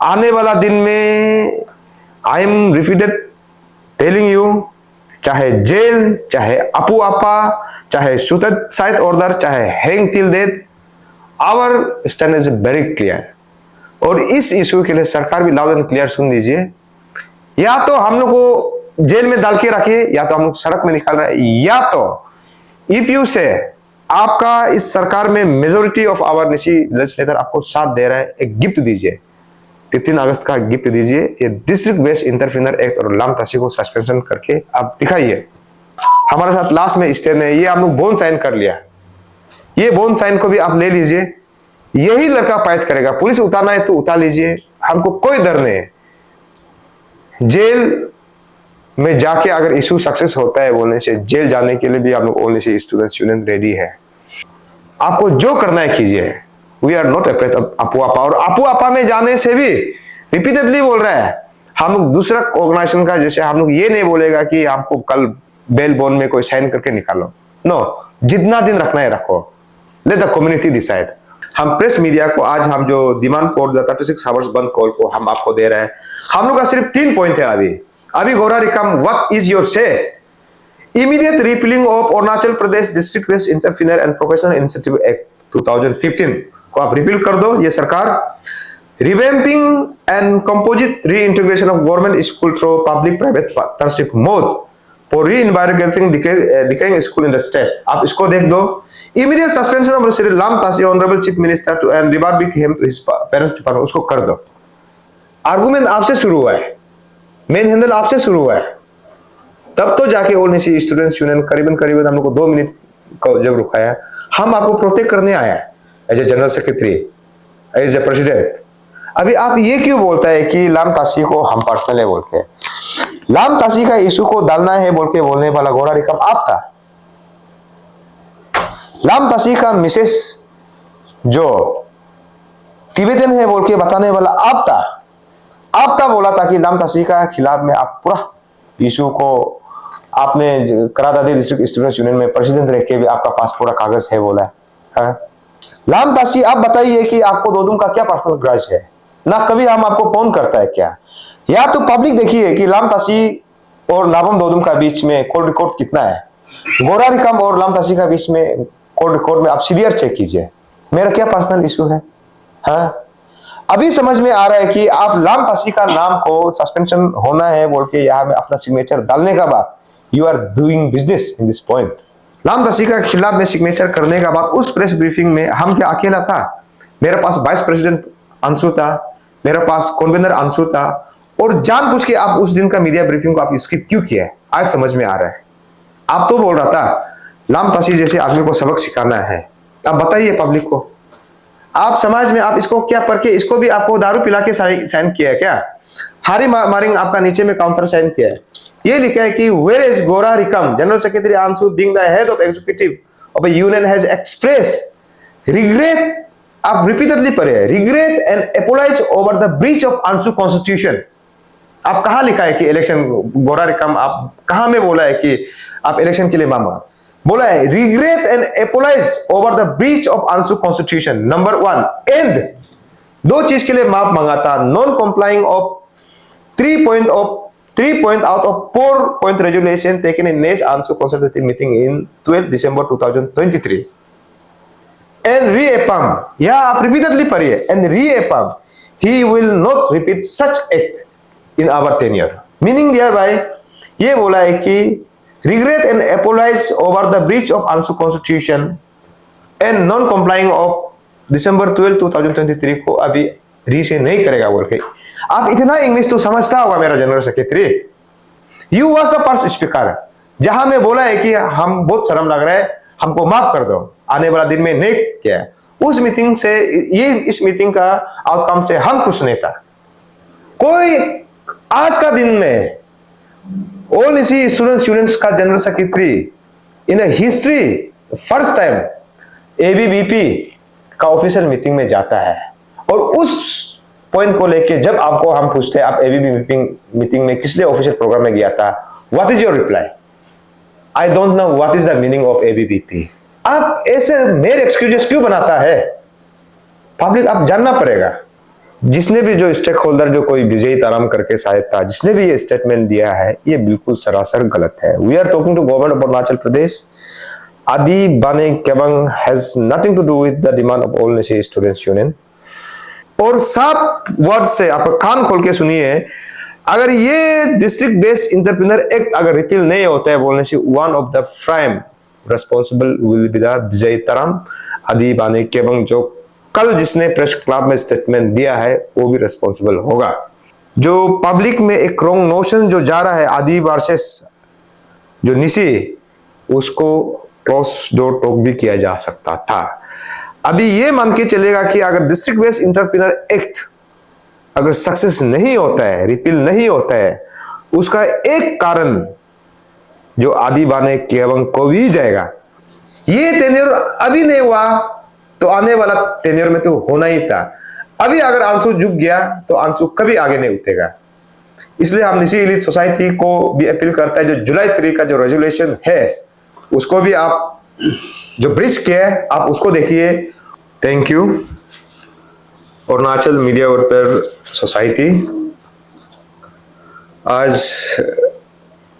आने वाला दिन में I am repeated telling you, चाहे जेल, चाहे अपू आपा, चाहे सुसाइड ऑर्डर, चाहे hang till death, our stand is very clear. और इस इशू के लिए सरकार भी लाउड एंड क्लियर सुन लीजिए, या तो हम लोग को जेल में डाल के रखिए, या तो हम लोग सड़क में निकाल रहे हैं, या तो इफ यू से आपका इस सरकार में majority of our Nyishi legislator आपको साथ दे रहा है, एक गिफ्ट दीजिए, 15 अगस्त का गिफ्ट दीजिए, ये डिस्ट्रिक्ट बेस्ड इंटरफेनर एक्ट और लाम तासी को सस्पेंशन करके आप दिखाइए। हमारे साथ लास्ट में स्टैंड है, ये हम लोग बोन साइन कर लिया, ये बोन साइन को भी आप ले लीजिए, यही लड़का फाइट करेगा। पुलिस उठाना है तो उठा लीजिए, हमको कोई डर नहीं है। जेल में जाके अगर इशू सक्सेस होता है बोलने से, जेल जाने के लिए भी हम लोग only say students union ready है। आपको जो करना है कीजिए, we are not afraid of अपू आपा। और अपू आपा में जाने से भी रिपीटेडली बोल रहा है, हम लोग दूसरा ऑर्गेनाइजेशन का जैसे हम लोग ये नहीं बोलेगा कि आपको कल बेल बॉन्ड में कोई साइन करके निकालो, नो, जितना दिन रखना है रखो, लेट द कम्युनिटी डिसाइड। हम प्रेस मीडिया को आज हम जो डिमांड फॉर द 36 आवर्स बंद कॉल को हम आपको दे रहे हैं, हम लोग का सिर्फ 3 पॉइंट है अभी Gaura Rikam, what is your say? Immediate repealing of Arunachal Pradesh district based entrepreneur and professional initiative act 2015 को आप रिपील कर दो, ये सरकार। Revamping and composite reintegration of government school through public private partnership mode for reinvigorating decaying school in the state, आप इसको देख दो। Immediate suspension of Shri Lam Tashi honourable chief minister to and रिबार्बिक him to his parents department, उसको कर दो। Argument आपसे शुरू हुआ है, मेन हैंडल आपसे शुरू हुआ है, तब तो जाके ओनिसी स्टूडेंट्स यूनियन करीबन हम लोग को 2 मिनट को जब रुकाया, हम आपको प्रोटेक्ट करने आया as a general secretary, as a president. अभी आप ये क्यों बोलता है कि लाम तासी को हम पर्सनल है बोल के? लाम तासी का इशू को डालना है बोल के बोलने वाला गौरा रिकम आप था। लाम तासी का मिसेस जो तिब्बतन है बोल के बताने वाला आप था। आपका बोला था कि लाम तासी का खिलाफ में आप पूरा इशू को आपने करादादी डिस्ट्रिक्ट स्टूडेंट्स यूनियन में प्रेसिडेंट रह के भी आपका पास पूरा कागज है बोला है। लाम तासी आप बताइए कि आपको दोदुम का क्या पर्सनल ग्रज है? ना कभी हम आपको फोन करता है क्या? या तो पब्लिक देखिए कि लाम तासी और नाबम दोदुम का बीच में कोर्ट रिकॉर्ड कितना है, गौरा रिकम और लाम तासी का बीच में कोर्ट रिकॉर्ड में आप सीरियर चेक कीजिए, मेरा क्या पर्सनल इशू है। हाँ, अभी समझ में आ रहा है कि आप लाम तासी का नाम को सस्पेंशन होना है बोल के यहाँ में अपना सिग्नेचर डालने का बाद you are doing business in this point. लाम तासी का खिलाफ में सिग्नेचर करने का बाद उस प्रेस ब्रीफिंग में हम क्या अकेला था? मेरे पास वाइस प्रेसिडेंट अंशु था, मेरे पास कन्वीनर अंशु था, और जानबूझ के आप उस दिन का मीडिया ब्रीफिंग को आप स्किप क्यों किया? आज समझ में आ रहा है। आप तो बोल रहा था लाम तासी जैसे आदमी को सबक सिखाना है, आप बताइए पब्लिक को, आप समाज में आप इसको क्या पढ़ के, इसको भी आपको दारू पिला के साइन किया है क्या? हारी मारिंग आपका नीचे में काउंटर साइन किया है, ये लिखा है कि where is Gaura Rikam general secretary ANSU being the head of executive of a union has express regret, आप रिपीटेडली पढ़े, regret and apologise over the breach of ANSU constitution. आप कहां लिखा है कि इलेक्शन गौरा रिकम, आप कहां में बोला है कि आप इलेक्शन के लिए मांगा? बोला है regret and apologise over the breach of ANSU constitution number 1 and 2 चीज के लिए माफ मांगा था, non complying of 3 point out of 4 point resolution taken in next ANSU consultative meeting in 12 December 2023 and reaffirm, या आप रिपीटेडली पढ़िए, and reaffirm he will not repeat such act in our tenure, meaning thereby ये बोला है कि regret and apologize over the breach of ANSU constitution and non-complying of December 12, 2023 को अभी री से नहीं करेगा बोल के। आप इतना इंग्लिश तो समझता होगा मेरा general secretary. You was the first speaker जहां में बोला है कि हम बहुत शर्म लग रहा है, हमको माफ कर दो, आने वाला दिन में नहीं किया। उस मीटिंग से ये इस मीटिंग का आउटकम से हम खुश नहीं था। कोई आज का दिन में ऑल इसी स्टूडेंट्स का general secretary in history first time ABVP का ऑफिशियल मीटिंग में जाता है, और उस पॉइंट को लेके जब आपको हम पूछते हैं आप एबीवीपी मीटिंग में किस लिए ऑफिशियल प्रोग्राम में गया था, what is your reply? I don't know what is the meaning of ABVP. आप ऐसे मेरे एक्सक्यूजेस क्यों बनाता है? पब्लिक आप जानना पड़ेगा। जिसने भी जो स्टेक होल्डर जो कोई विजय ताराम करके शायद था, जिसने भी ये स्टेटमेंट दिया है, ये बिल्कुल सरासर गलत है। We are talking to government of Arunachal Pradesh. Adi बाने Kebang has nothing to do with the demand of all Nyishi students union. और साफ वर्ड से आप कान खोल के सुनिए, अगर ये डिस्ट्रिक्ट बेस्ड एंटरप्रेन्योर एक्ट अगर रिपील नहीं होता है बोलने से, one of the prime responsible will be the Vijay Taram आदि बाने केबंग, जो कल जिसने प्रेस क्लब में स्टेटमेंट दिया है वो भी रेस्पॉन्सिबल होगा। जो पब्लिक में एक रॉन्ग नोशन जो जा रहा है आदि वर्सेस जो निशी, उसको क्रॉस डोर टॉक भी किया जा सकता था। अभी ये मान के चलेगा कि अगर डिस्ट्रिक्ट बेस्ड एंटरप्रेन्योर एक्ट अगर सक्सेस नहीं होता है, रिपील नहीं होता है, उसका एक कारण जो आदि बाने केबंग को भी जाएगा। ये टेन्योर अभी नहीं हुआ तो आने वाला टेन्योर में तो होना ही था। अभी अगर आंसू झुक गया तो आंसू कभी आगे नहीं उठेगा। इसलिए हम निशी एलीट सोसाइटी को भी अपील करता है, जो जुलाई 3 का जो रेजोल्यूशन है उसको भी आप जो ब्रिज किया है आप उसको देखिए। Thank you. Arunachal media welfare society आज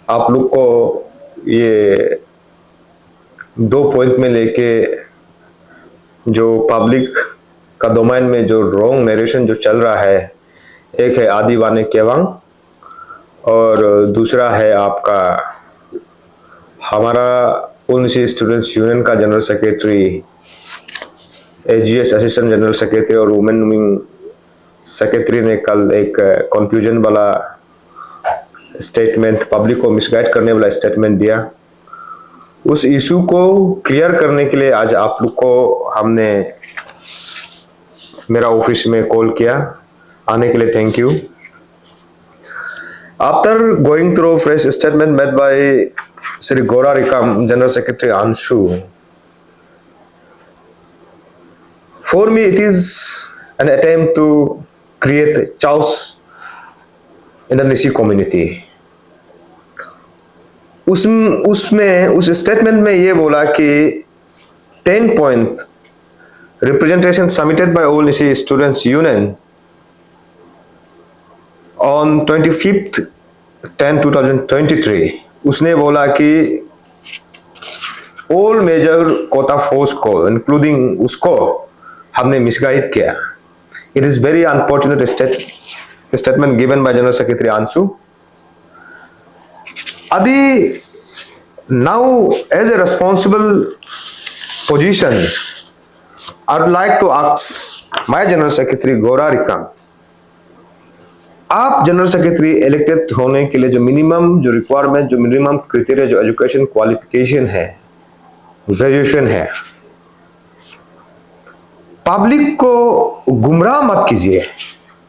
आप लोग को ये 2 पॉइंट में लेके जो पब्लिक का डोमेन में जो रॉन्ग नरेशन जो चल रहा है, एक है आदि बाने केबंग और दूसरा है आपका हमारा उनसी स्टूडेंट्स यूनियन का general secretary, AGS assistant general secretary और वुमेन विंग सेक्रेटरी ने कल एक कंफ्यूजन वाला स्टेटमेंट, पब्लिक को मिसगाइड करने वाला स्टेटमेंट दिया। उस इशू को क्लियर करने के लिए आज आप लोग को हमने मेरा ऑफिस में कॉल किया, आने के लिए thank you. After going through fresh statement made by Shri Gora Rikam, general secretary ANSU, for me it is an attempt to create chaos in the Nyishi community. उसमें उस स्टेटमेंट में ये बोला कि 10 point representation submitted by all Nyishi students union on 25/10/2023, उसने बोला कि all major quota force को इंक्लूडिंग उसको हमने मिसगाइड किया। It is very unfortunate statement given bye general secretary Anshu. अभी now as a responsible position I would like to ask my general secretary Gora Rikam, आप general secretary elected होने के लिए जो मिनिमम जो रिक्वायरमेंट, जो मिनिमम क्राइटेरिया, जो education qualification है, ग्रेजुएशन है, पब्लिक को गुमराह मत कीजिए।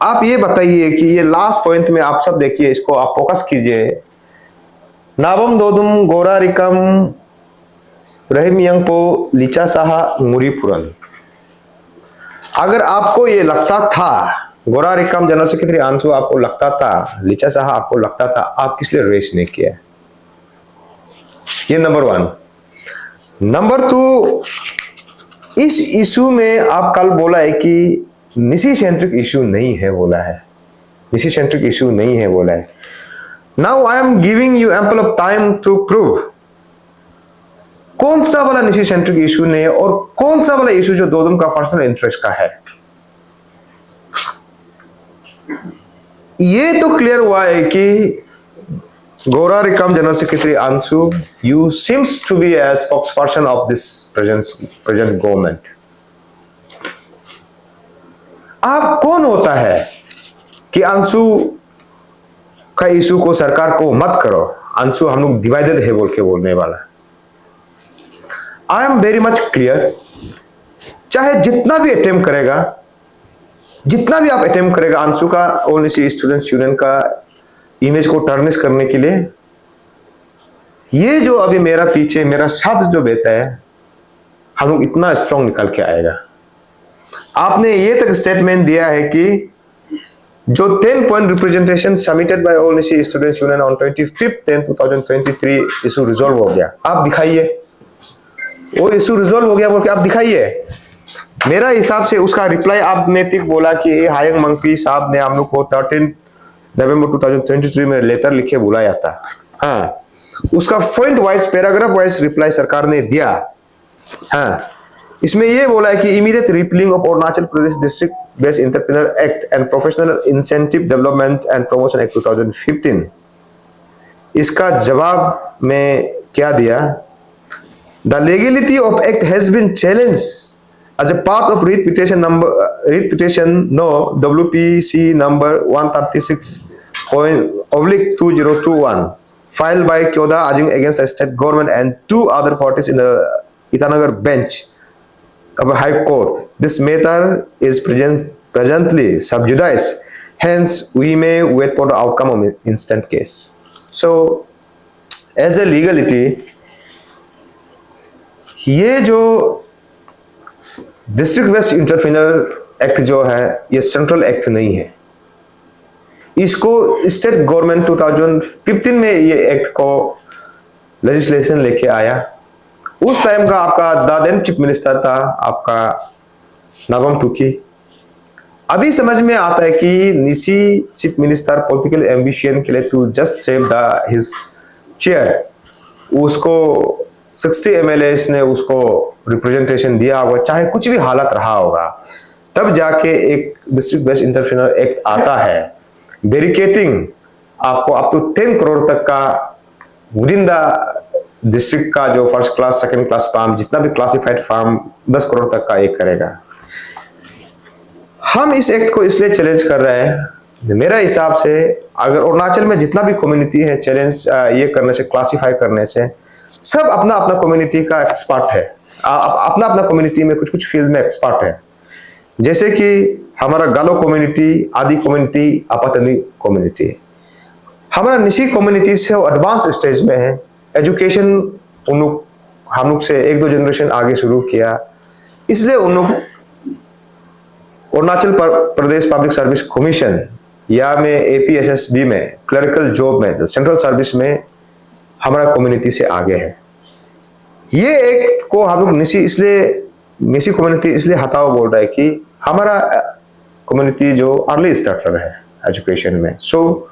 आप ये बताइए कि ये लास्ट पॉइंट में आप सब देखिए, इसको आप फोकस कीजिए। नाबम दोदुम गोरा रिकम रहीम यंगपो लिचा साहा मुरीपुरन। अगर आपको ये लगता था, गोरा रिकम जनरल सेक्रेटरी अंशु आपको लगता था, लिचा साहा आपको लगता था, आप किस लिए रेस नहीं किया? ये नंबर 1। नंबर 2, इस इशू में आप कल बोला है कि निशी सेंट्रिक इशू नहीं है, बोला है निशी सेंट्रिक इशू नहीं है बोला है। Now I am giving you ample of time to prove कौन सा वाला निशी सेंट्रिक इशू नहीं है और कौन सा वाला इशू जो दोदुम का पर्सनल इंटरेस्ट का है। ये तो क्लियर हुआ है कि Gora Rikam general secretary ANSU, you seems to be a spokesperson of this present government। आप कौन होता है कि अंशु का इशू को सरकार को मत करो, अंशु हम लोग डिवाइडेड है बोल के बोलने वाला। I am very much clear, चाहे जितना भी अटेम्प्ट करेगा, जितना भी आप अटेम्प्ट करेगा अंशु का ऑल निशी स्टूडेंट्स यूनियन का इमेज को टर्निश करने के लिए, ये जो अभी मेरा पीछे मेरा साथ जो बैठा है, हम लोग इतना स्ट्रॉन्ग निकल के आएगा। आपने ये तक स्टेटमेंट दिया है कि जो 10 point representation submitted by all Nyishi students union on 25/10/2023 issue resolve हो गया। आप दिखाइए, वो इशू रिजॉल्व हो गया बोल के आप दिखाइए। मेरा हिसाब से उसका रिप्लाई आपने ठीक बोला कि हायंग मंगपी साहब ने हम लोग को 13 नवंबर 2023 में लेटर लिखे बुलाया था। हाँ, उसका point wise paragraph wise reply सरकार ने दिया। हाँ, इसमें ये बोला है कि immediate repealing of Arunachal Pradesh district based entrepreneur act and professional incentive development and promotion act 2015। इसका जवाब में क्या दिया? The legality of act has been challenged as a part of writ petition no WPC number 136.2021 filed by Kyoda Ajing against the state government and 2 other parties in the Itanagar bench of a high court. This matter is presently sub judice, hence we may wait for the outcome of instant case. So as a legality, ये जो district waste entrepreneur act जो है ये central act नहीं है। इसको state government 2015 में ये एक्ट को लेजिस्लेशन लेके आया। उस टाइम का आपका दादेन चीफ मिनिस्टर था आपका नाबम तुकी। अभी समझ में आता है कि Nyishi chief minister political ambition के लिए to just save the his chair, उसको 60 MLAs ने उसको रिप्रेजेंटेशन दिया होगा, चाहे कुछ भी हालत रहा होगा, तब जाके एक डिस्ट्रिक्ट बेस्ड इंटरप्रेन्योर एक्ट आता है बैरिकेटिंग आपको अप टू 10 करोड़ तक का विद इन द डिस्ट्रिक्ट का जो first class second class form जितना भी क्लासिफाइड फार्म 10 करोड़ तक का एक करेगा। हम इस एक्ट को इसलिए चैलेंज कर रहे हैं, मेरा हिसाब से अगर अरुणाचल में जितना भी कम्युनिटी है चैलेंज ये करने से, क्लासिफाई करने से, सब अपना अपना कम्युनिटी का एक्सपर्ट है, अपना अपना कम्युनिटी में कुछ कुछ फील्ड में एक्सपर्ट है। जैसे कि हमारा गालो कम्युनिटी, आदि कम्युनिटी, आपातनी कम्युनिटी, हमारा निशी कम्युनिटी से एडवांस स्टेज में है। एजुकेशन हम लोग से 1-2 जनरेशन आगे शुरू किया, इसलिए उन लोग Arunachal Pradesh public service commission या में APSSB में क्लरिकल जॉब में सेंट्रल सर्विस में हमारा कम्युनिटी से आगे है। ये एक को हम लोग निशी कम्युनिटी इसलिए हटाओ बोल रहा है कि हमारा कम्युनिटी जो अर्ली स्टार्टर है एजुकेशन में, सो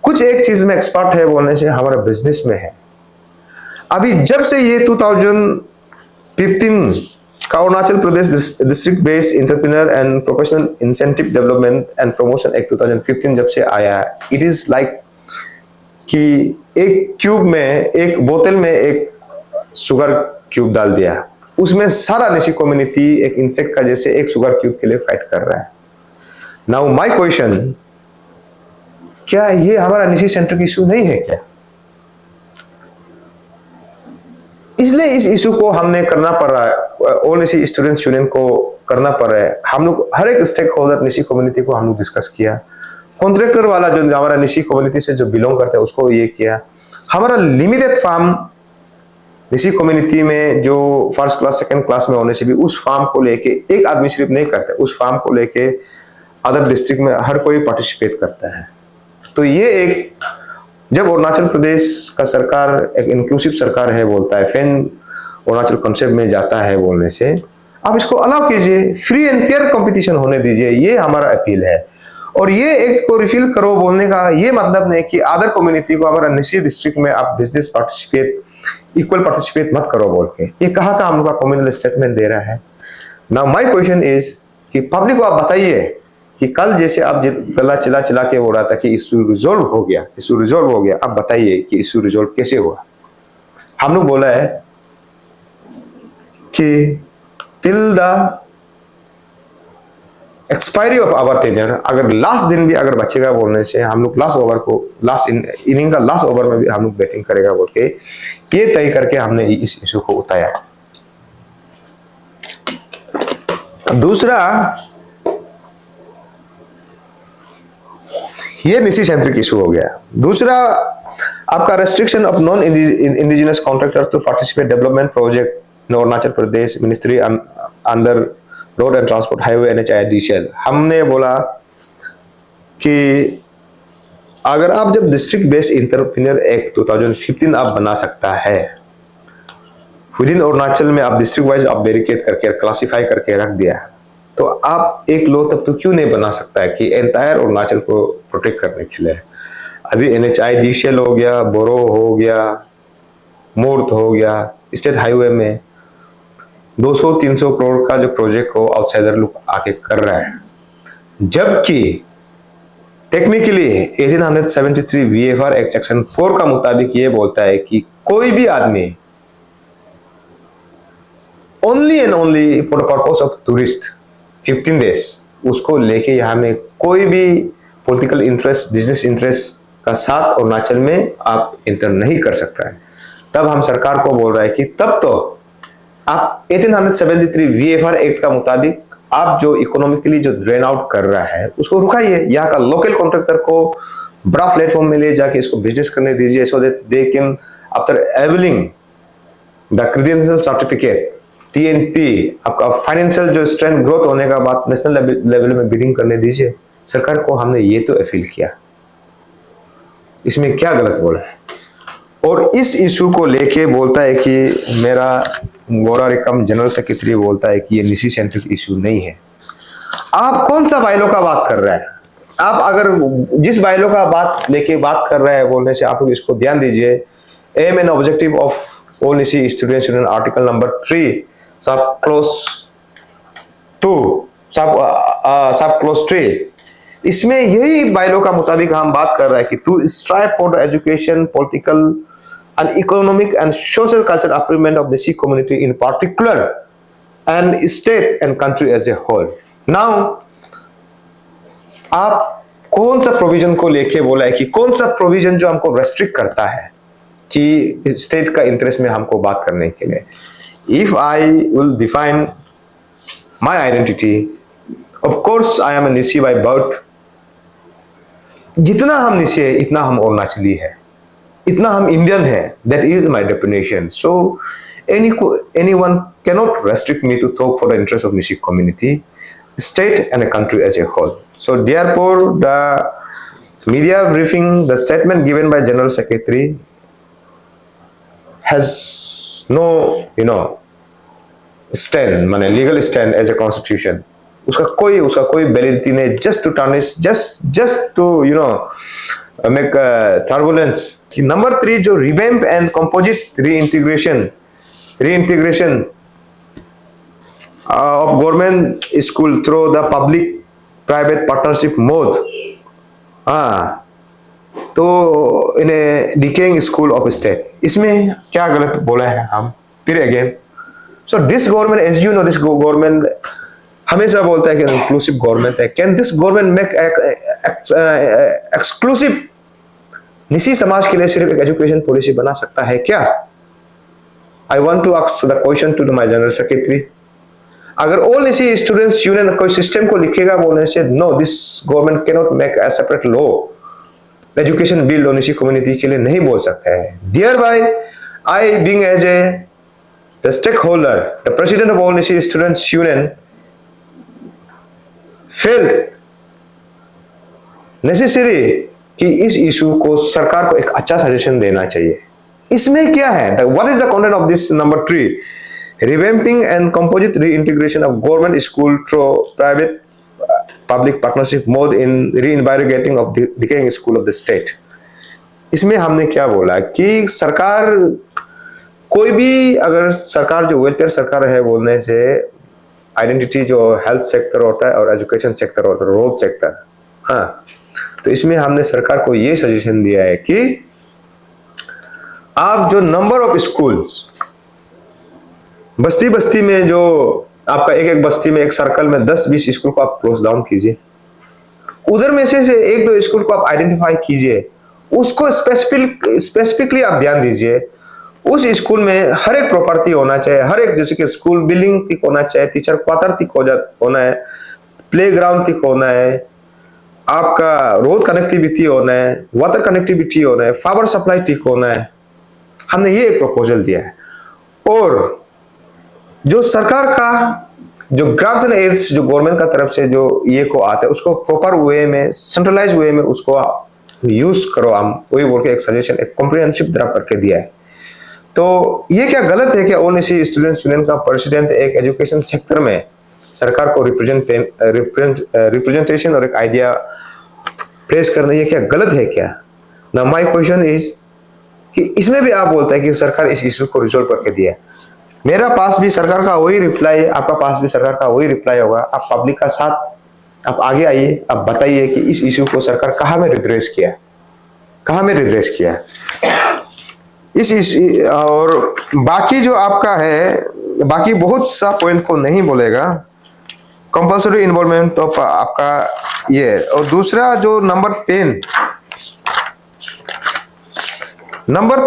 कुछ एक चीज में एक्सपर्ट है बोलने से हमारा बिजनेस में है। अभी जब से ये 2015 का Arunachal Pradesh district based entrepreneur and professional incentive development and promotion act 2015 जब से आया, इट इज लाइक कि एक क्यूब में, एक बोतल में एक शुगर क्यूब डाल दिया, उसमें सारा निशी कम्युनिटी एक इंसेक्ट का जैसे एक शुगर क्यूब के लिए फाइट कर रहा है। नाउ माय क्वेश्चन, क्या ये हमारा निशी सेंटर की इशू नहीं है क्या? इसलिए इस इशू को हमने करना पड़ रहा है, और निशी स्टूडेंट यूनियन को करना पड़ रहा है। हम लोग हर एक स्टेक होल्डर निशी कम्युनिटी को हम लोग डिस्कस किया, कॉन्ट्रैक्टर वाला जो हमारा निशी कम्युनिटी से जो बिलोंग करता है उसको ये किया। हमारा लिमिटेड फार्म निशी कम्युनिटी में जो फर्स्ट क्लास सेकंड क्लास में होने से भी उस फार्म को लेके एक आदमी सिर्फ नहीं करता, उस फार्म को लेके अदर डिस्ट्रिक्ट में हर कोई पार्टिसिपेट करता है। तो ये एक, जब अरुणाचल प्रदेश का सरकार एक इंक्लूसिव सरकार है बोलता है, फैन अरुणाचल कॉन्सेप्ट में जाता है बोलने से, आप इसको अलाउ कीजिए, फ्री एंड फेयर कंपटीशन होने दीजिए, ये हमारा अपील है। और ये एक्ट को रिफिल करो बोलने का ये मतलब नहीं कि अदर कम्युनिटी को हमारा निशी डिस्ट्रिक्ट में आप बिजनेस पार्टिसिपेट, इक्वल पार्टिसिपेट मत करो बोल के, ये कहाँ का हम लोग का कम्युनल स्टेटमेंट दे रहा है। नाउ माय क्वेश्चन इज कि पब्लिक को आप बताइए कि कल जैसे आप गला चिल्ला के बोल रहा था कि इशू रिजोल्व हो गया, इशू रिजोल्व हो गया, अब बताइए कि इशू रिजोल्व कैसे हुआ। हम लोग बोला है कि till the expiry of our tenure, अगर लास्ट दिन भी अगर बचेगा बोलने से, हम लोग लास्ट ओवर को, लास्ट इनिंग का लास्ट ओवर में भी हम लोग बैटिंग करेगा बोल के ये तय करके हमने इस इशू को उठाया। दूसरा, ये निशी सेंट्रिक इशू हो गया। दूसरा आपका restriction of non indigenous contractors to participate development project in Arunachal Pradesh ministry under road and transport highway NHIDCL। हमने बोला कि अगर आप जब डिस्ट्रिक्ट बेस्ड एंटरप्रेन्योर एक्ट 2015 आप बना सकता है, विद इन अरुणाचल में आप डिस्ट्रिक्ट वाइज आप बैरिकेड करके क्लासिफाई करके रख दिया, तो आप एक लो तब तो क्यों नहीं बना सकता है कि एंटायर अरुणाचल को प्रोटेक्ट करने के लिए। अभी NHI DCL हो गया, बोरो हो गया, मूर्त हो गया, स्टेट हाईवे में 200-300 करोड़ का जो प्रोजेक्ट को आउटसाइडर लोग आके कर रहा है, जबकि टेक्निकली 1873 VFR एक्ट सेक्शन 4 का मुताबिक ये बोलता है कि कोई भी आदमी only and only for the purpose of tourist 15 days उसको लेके यहाँ में कोई भी पॉलिटिकल इंटरेस्ट, बिजनेस इंटरेस्ट का साथ अरुणाचल में आप इंटर नहीं कर सकता है। तब हम सरकार को बोल रहा है कि तब तो आप 1873 VFR एक्ट का मुताबिक आप जो इकोनॉमिकली जो ड्रेन आउट कर रहा है उसको रुकाइए, यहाँ का लोकल कॉन्ट्रैक्टर को बड़ा प्लेटफॉर्म में ले जाके इसको बिजनेस करने दीजिए, so that they can after availing the credential certificate TNP आपका फाइनेंशियल जो स्ट्रेंथ ग्रोथ होने का बाद नेशनल लेवल में बिडिंग करने दीजिए। सरकार को हमने ये तो अपील किया, इसमें क्या गलत बोला है। और इस इशू को लेके बोलता है कि मेरा गोरा रिकम जनरल सेक्रेटरी बोलता है कि ये निसी सेंट्रिक इशू नहीं है। आप कौन सा बाइलो का बात कर रहा है? आप अगर जिस बाइलो का बात लेके बात कर रहे हैं बोलने से आप लोग इसको ध्यान दीजिए। Aim and objective of all Nyishi student article number 3 sub close 2 सब क्लोज 3, इसमें यही बाइलो का मुताबिक हम बात कर रहे हैं कि to strive for the education, political and economic and social cultural upliftment of the Sikh community in particular and state and country as a whole. Now आप कौन सा प्रोविजन को लेके बोला है कि कौन सा प्रोविजन जो हमको रेस्ट्रिक्ट करता है कि स्टेट का इंटरेस्ट में हमको बात करने के लिए। If I will define my identity, of course I am a Nisi by birth. जितना हम निसी है इतना हम अरुणाचली है, इतना हम इंडियन है, that is my definition. So anyone cannot restrict me to talk for the interest of Nisi community, state and a country as a whole. So therefore the media briefing, the statement given by General Secretary has no stand, माने legal stand as a constitution. उसका कोई validity नहीं, just to tarnish, just to make turbulence. Number 3 जो revamp and composite reintegration of government school through the public private partnership mode, तो in decaying school of state, इसमें क्या गलत बोला है हम फिर again. So this government, as you know, this government हमेशा बोलता है कि इंक्लूसिव गवर्नमेंट है। Can this government make exclusive Nyishi समाज के लिए सिर्फ एक एजुकेशन पॉलिसी बना सकता है क्या? I want to ask the question to my general secretary. अगर ऑल निसी स्टूडेंट्स यूनियन कोई सिस्टम को लिखेगा बोलने से, no, this government can not make a separate law, education bill Nyishi community के लिए नहीं बोल सकता है। Thereby, I being as a the stakeholder, the president of all निसी students union, feel necessary कि इस इशू को सरकार को एक अच्छा सजेशन देना चाहिए। इसमें क्या है? What is the content of this number 3, revamping and composite reintegration of government school through private public partnership mode in reinvigorating of decaying school of the state. इसमें हमने क्या बोला कि सरकार, कोई भी अगर सरकार जो वेलफेयर सरकार है बोलने से, आइडेंटिटी जो हेल्थ सेक्टर होता है और एजुकेशन सेक्टर होता है, रोड सेक्टर, हाँ, तो इसमें हमने सरकार को ये सजेशन दिया है कि आप जो नंबर ऑफ स्कूल्स बस्ती बस्ती में, जो आपका एक बस्ती में, एक सर्कल में 10-20 स्कूल को आप क्लोज डाउन कीजिए, उधर में से 1-2 स्कूल को आप आइडेंटिफाई कीजिए, उसको स्पेसिफिकली आप ध्यान दीजिए। उस स्कूल में हर एक प्रॉपर्टी होना चाहिए, हर एक, जैसे कि स्कूल बिल्डिंग तक होना चाहिए, टीचर क्वार्टर तक होना है, प्लेग्राउंड तक होना है, आपका रोड कनेक्टिविटी होना है, वाटर कनेक्टिविटी होना है, पावर सप्लाई ठीक होना है। हमने ये एक प्रपोजल दिया है। और जो सरकार का जो ग्रांट्स एंड एड्स जो गवर्नमेंट का तरफ से जो ये को आता है, उसको प्रॉपर वे में, सेंट्रलाइज वे में उसको यूज करो, हम वही बोल के एक सजेशन, एक कॉम्प्रिहेंसिव ड्राफ्ट करके दिया है। तो ये क्या गलत है कि ओनसी स्टूडेंट्स यूनियन का प्रेसिडेंट एक एजुकेशन सेक्टर में सरकार को रिप्रेजेंटेशन और एक आइडिया प्रेस करना, ये क्या गलत है क्या? ना माय क्वेश्चन इज कि इसमें भी आप बोलते हैं कि सरकार इस इशू को रिजोल्व करके दिया। मेरा पास भी सरकार का वही रिप्लाई, आपका पास भी सरकार का वही रिप्लाई होगा। आप पब्लिक का साथ आप आगे आइए, आप बताइए कि इस इशू को सरकार कहाँ में रिड्रेस किया, कहाँ में रिड्रेस किया और बाकी जो आपका है, बाकी बहुत सा पॉइंट को नहीं बोलेगा। कंपल्सरी इन्वॉल्वमेंट तो आपका ये, और दूसरा जो नंबर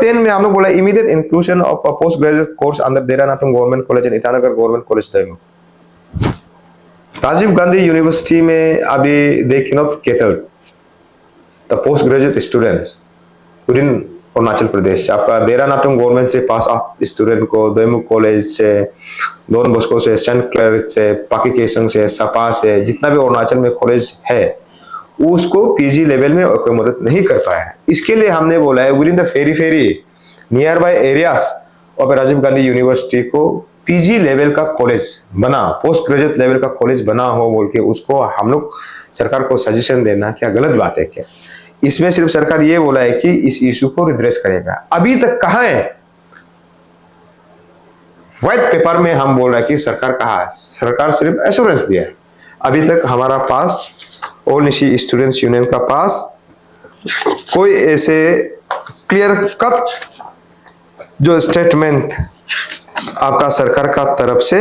10 में हम लोग बोला immediate inclusion of post graduate course under Dera Natung government college and Itanagar government college दैमो। राजीव गांधी यूनिवर्सिटी में अभी they can not cater the post graduate students within Arunachal Pradesh. आपका देरा नातुंग गवर्नमेंट से पास आउट स्टूडेंट को दैमो कॉलेज से, डॉन बॉस्को से, सेंट क्लेयर से, पाकी केसंग से, सपा से, जितना भी अरुणाचल में कॉलेज है उसको पीजी लेवल में अकोमोडेट नहीं कर पाया है। इसके लिए हमने बोला है within the ferry nearby areas of Rajiv Gandhi university को पीजी लेवल का कॉलेज बना, पोस्ट ग्रेजुएट लेवल का कॉलेज बना हो बोल के उसको हम लोग सरकार को सजेशन देना क्या गलत बात है क्या? इसमें सिर्फ सरकार ये बोला है कि इस इशू को रिड्रेस करेगा। अभी तक कहाँ है? व्हाइट पेपर में हम बोल रहे हैं कि सरकार कहाँ है, सरकार सिर्फ एश्योरेंस दिया है। अभी तक हमारा पास ऑल निशी स्टूडेंट्स यूनियन का पास कोई ऐसे क्लियर कट जो स्टेटमेंट आपका सरकार का तरफ से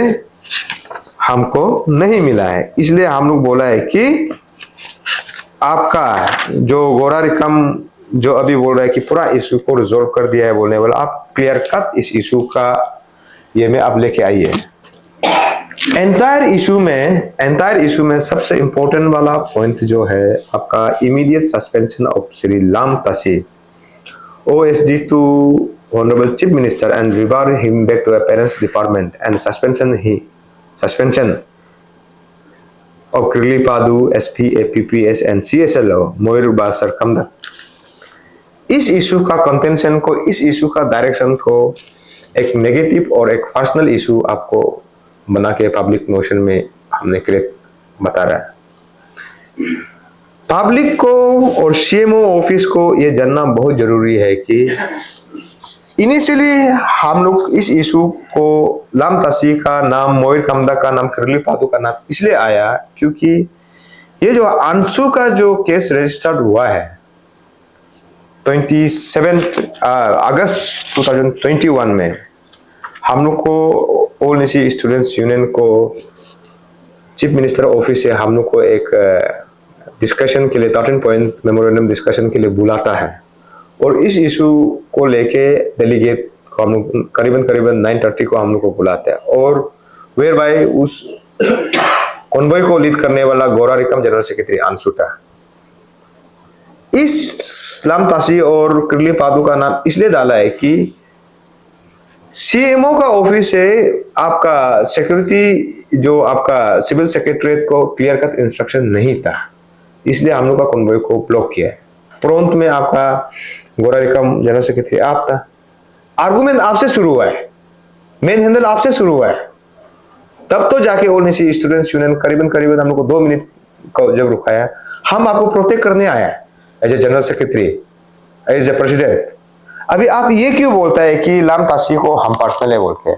हमको नहीं मिला है। इसलिए हम लोग बोला है कि आपका जो गोरा रिकम जो अभी बोल रहा है कि पूरा इशू को रिजोल्व कर दिया है बोलने वाला, आप क्लियर कट इस इशू का ये में आप लेके आइए। एंटायर इशू में सबसे इंपॉर्टेंट वाला पॉइंट जो है आपका इमीडिएट सस्पेंशन ऑफ श्री लाम Tashi OSD to Honorable Chief Minister and revert him back to Appearance Department and suspension of Kirli Padu SP APPS and CSLO Moir Basar Kamda। इस issue का contention को, इस issue का direction को एक negative और एक पर्सनल इशू आपको बना के पब्लिक नोशन में हमने क्रिएट बता रहा है। पब्लिक को और CMO ऑफिस को ये जानना बहुत जरूरी है कि इनिशियली हम लोग इस इशू को लाम ताशी का नाम, मोइर कमदा का नाम, किरली पादू का नाम इसलिए आया क्योंकि ये जो अंशु का जो केस रजिस्टर्ड हुआ है 27 अगस्त 2021 में, हम लोग को ऑल निशी स्टूडेंट्स यूनियन को चीफ मिनिस्टर ऑफिस से हम लोग को एक डिस्कशन के लिए 13 पॉइंट मेमोरेंडम डिस्कशन के लिए बुलाता है और इस इशू को लेके डेलीगेट को हम लोग करीबन 9:30 को हम लोग को बुलाते हैं और वेयर बाय उस कॉन्वॉय को लीड करने वाला गोरा रिकम जनरल सेक्रेटरी अंशु था। इस लाम ताशी और किरली पादू का नाम इसलिए डाला है कि CMO का ऑफिस से आपका सिक्योरिटी जो आपका सिविल सेक्रेटरीट को क्लियर कट इंस्ट्रक्शन नहीं था, इसलिए हम लोग का कॉन्वॉय को ब्लॉक किया है। तुरंत में आपका गोरा रिकम जनरल सेक्रेटरी आप था, आर्गुमेंट आपसे शुरू हुआ है, मेन हैंडल आपसे शुरू हुआ है, तब तो जाके ऑल निशी स्टूडेंट्स यूनियन करीबन हम लोग को 2 मिनट को जब रुकाया, हम आपको प्रोटेक्ट करने आया as a general secretary, as a president. अभी आप ये क्यों बोलता है कि लाम ताशी को हम पर्सनल है बोल के?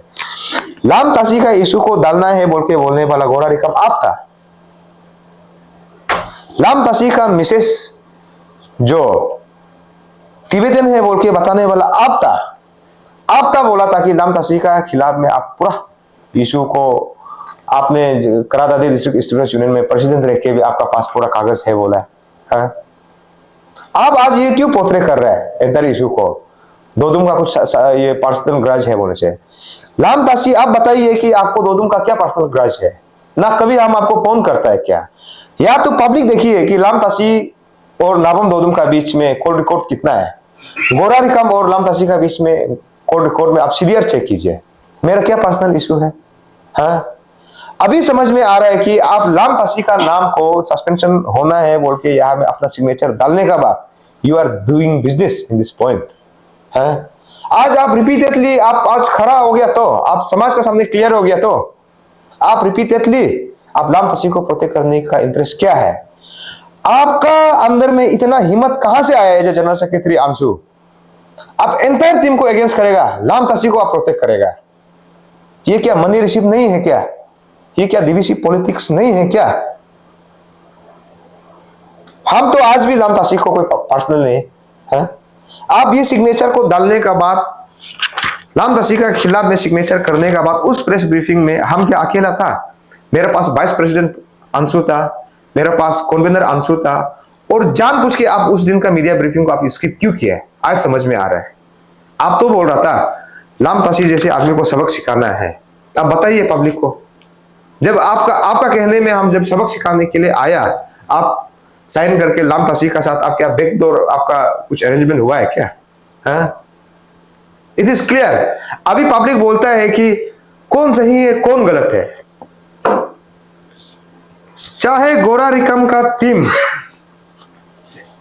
लाम ताशी का इशू को डालना है बोल के बोलने वाला गोरा रिकम आप था। लाम ताशी का मिसेस जो तिब्बतन है बोल के बताने वाला आप था बोला था कि लाम ताशी का खिलाफ में आप पूरा इशू को आपने करा दादी डिस्ट्रिक्ट स्टूडेंट्स यूनियन में प्रेसिडेंट रह के भी आपका पास पूरा कागज है बोला है। आप आज ये क्यों पोर्ट्रे कर रहे हैं एंटायर इशू को? दोदुम का कुछ ये पर्सनल ग्रज है बोलने से। लाम ताशी आप बताइए कि आपको दोदुम का क्या पर्सनल ग्रज है ना, कभी हम आपको फोन करता है क्या? या तो पब्लिक देखिए कि लाम ताशी और नाबम दोदुम का बीच में कोर्ट रिकॉर्ड कितना है, गोरा रिकम और लाम ताशी का बीच में कोर्ट रिकॉर्ड में आप सीरियर चेक कीजिए, मेरा क्या पर्सनल इशू है। हाँ, अभी समझ में आ रहा है कि आप लाम ताशी का नाम को सस्पेंशन होना है बोल के यहाँ में अपना सिग्नेचर डालने का बाद you are doing business in this point है। आज आप रिपीटेडली आप आज खड़ा हो गया तो आप समाज के सामने क्लियर हो गया तो आप रिपीटेडली आप लाम तसी को प्रोटेक्ट करने का इंटरेस्ट क्या है? आपका अंदर में इतना हिम्मत कहां से आया है जो जनरल सेक्रेटरी आंसू? आप एंटायर टीम को अगेंस्ट करेगा, लाम तसी को आप प्रोटेक्ट करेगा। ये क्या मनी रिसीव नहीं है क्या? ये क्या डीवीसी पॉलिटिक्स नहीं है क्या? हम तो आज भी लाम तसी को कोई पर्सनल नहीं है। आप ये सिग्नेचर को डालने का बाद, लाम तसी का खिलाफ में सिग्नेचर करने का बाद, उस प्रेस ब्रीफिंग में हम क्या अकेला था? मेरे पास वाइस प्रेसिडेंट अंशु था, मेरे पास कन्वीनर अंशु था, और जानबूझ के आप उस दिन का मीडिया ब्रीफिंग को आप स्किप क्यों किया है? आज समझ में आ रहा है। आप तो बोल रहा था लाम तसी जैसे आदमी को सबक सिखाना है। आप बताइए पब्लिक को, जब आपका कहने में हम जब सबक सिखाने के लिए आया, आप साइन करके लाम तसी का साथ आप क्या बैकडोर आपका कुछ अरेंजमेंट हुआ है क्या? It is clear. अभी पब्लिक बोलता है कि कौन सही है कौन गलत है। चाहे गोरा रिकम का टीम